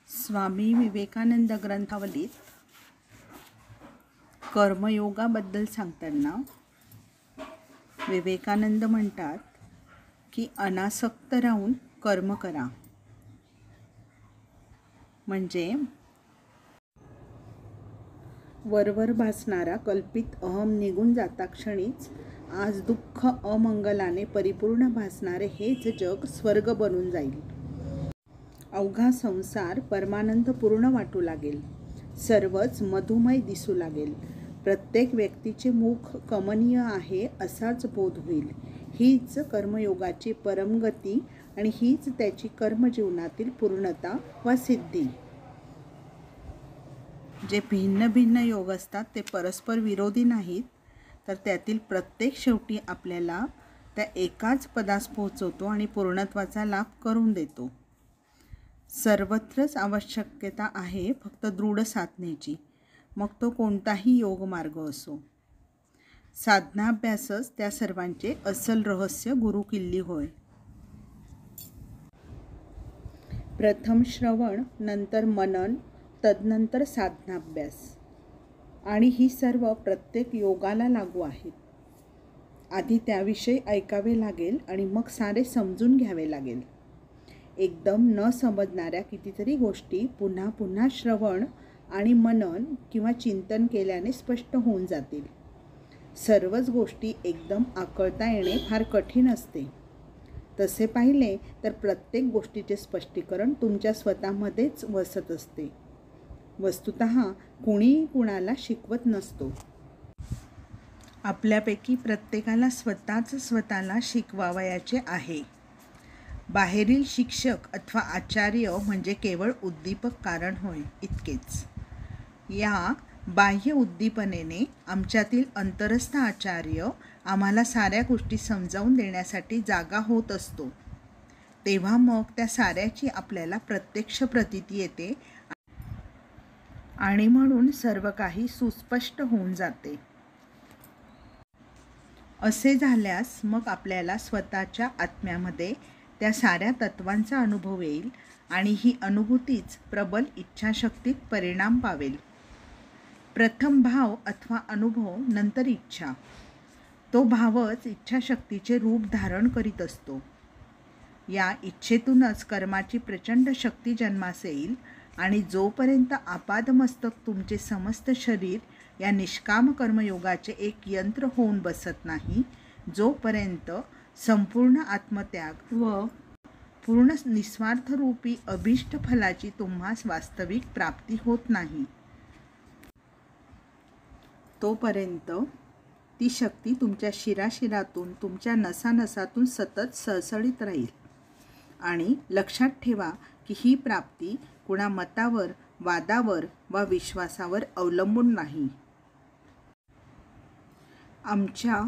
स्वामी विवेकानंद ग्रंथावलीत कर्मयोगाबद्दल सांगताना विवेकानंद म्हणतात की अनासक्त राहून कर्म करा. म्हणजे वरवर भासणारा कल्पित अहम निघून जाता क्षणीच आज दुःख अमंगलाने परिपूर्ण भासणारे हेच जग स्वर्ग बनून जाईल. अवघा संसार परमानंद पूर्ण वाटू लागेल. सर्वच मधुमय दिसू लागेल. प्रत्येक व्यक्तीचे मुख कमनीय आहे असाच बोध होईल. हीच कर्मयोगाची परमगती आणि हीच त्याची कर्मजीवनातील पूर्णता वा सिद्धी. जे भिन्न भिन्न योग असतात ते परस्पर विरोधी नाहीत, तर त्यातील प्रत्येक शेवटी आपल्याला त्या एकाच पदास पोहोचवतो आणि पूर्णत्वाचा लाभ करून देतो. सर्वत्रच आवश्यकता आहे फक्त दृढ साधनेची, मग तो कोणताही योग मार्ग असो. साधनाभ्यासच त्या सर्वांचे अस्सल रहस्य गुरुकिल्ली होय. प्रथम श्रवण, नंतर मनन, तदनंतर साधनाभ्यास, आणि ही सर्व प्रत्येक योगाला लागू आहेत. आधी त्याविषयी ऐकावे लागेल आणि मग सारे समजून घ्यावे लागेल. एकदम न समजणाऱ्या कितीतरी गोष्टी पुन्हा पुन्हा श्रवण आणि मनन किंवा चिंतन केल्याने स्पष्ट होऊन जातील. सर्वच गोष्टी एकदम आकळता येणे फार कठीण असते. तसे पाहिले तर प्रत्येक गोष्टीचे स्पष्टीकरण तुमच्या स्वतःमध्येच वसत असते. वस्तुतः कुणी कुणाला शिकवत नसतो. आपल्यापैकी प्रत्येकाला स्वतःला शिकवावयाचे आहे. बाहेरील शिक्षक अथवा आचार्य म्हणजे केवळ उद्दीपक कारण होय, इतकेच. या बाह्य उद्दीपनेने आमच्यातील अंतरस्थ आचार्य आम्हाला साऱ्या गोष्टी समजावून देण्यासाठी जागा होत असतो. तेव्हा मग त्या साऱ्याची आपल्याला प्रत्यक्ष प्रतीती येते आणि म्हणून सर्व काही सुस्पष्ट होऊन जाते. असे झाल्यास मग आपल्याला स्वतःच्या आत्म्यामध्ये त्या साऱ्या तत्वांचा अनुभव येईल आणि ही अनुभूतीच प्रबल इच्छाशक्तीत परिणाम पावेल. प्रथम भाव अथवा अनुभव, नंतर इच्छा. तो भावच इच्छाशक्तीचे रूप धारण करीत असतो. या इच्छेतूनच कर्माची प्रचंड शक्ती जन्मास येईल आणि जोपर्यंत आपादमस्तक तुमचे समस्त शरीर या निष्काम कर्मयोगाचे एक यंत्र होऊन बसत नाही, जोपर्यंत संपूर्ण आत्मत्याग व पूर्ण निस्वार्थरूपी अभीष्ट फलाची तुम्हास वास्तविक प्राप्ती होत नाही, तोपर्यंत ती शक्ती तुमच्या शिराशिरातून, तुमच्या नसानसातून सतत सळसळीत राहील. आणि लक्षात ठेवा की ही प्राप्ती कुणा मतावर, वादावर वा विश्वासावर अवलंबून नाही. आमच्या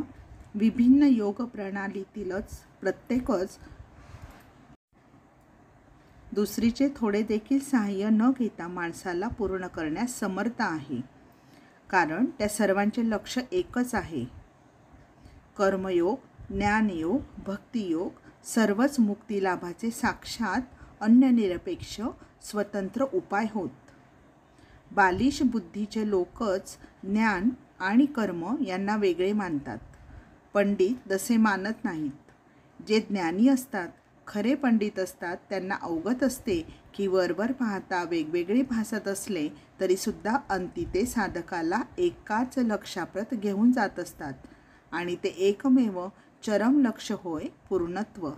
विभिन्न योग प्रणालीतीलच प्रत्येकच दुसरीचे थोडे देखील सहाय्य न घेता माणसाला पूर्ण करण्यास समर्थ आहे. कारण त्या सर्वांचे लक्ष एकच आहे. कर्मयोग, ज्ञानयोग, भक्तियोग सर्वच मुक्तिलाभाचे साक्षात अन्यनिरपेक्ष स्वतंत्र उपाय होत. बालिश बुद्धीचे लोकच ज्ञान आणि कर्म यांना वेगळे मानतात. पंडित तसे मानत नाहीत. जे ज्ञानी असतात, खरे पंडित असतात, त्यांना अवगत असते की वरवर पाहता वेगवेगळे भासत असले तरीसुद्धा अंती ते साधकाला एकाच लक्ष्याप्रत घेऊन जात असतात आणि ते एकमेव चरम लक्ष्य होय, पूर्णत्व.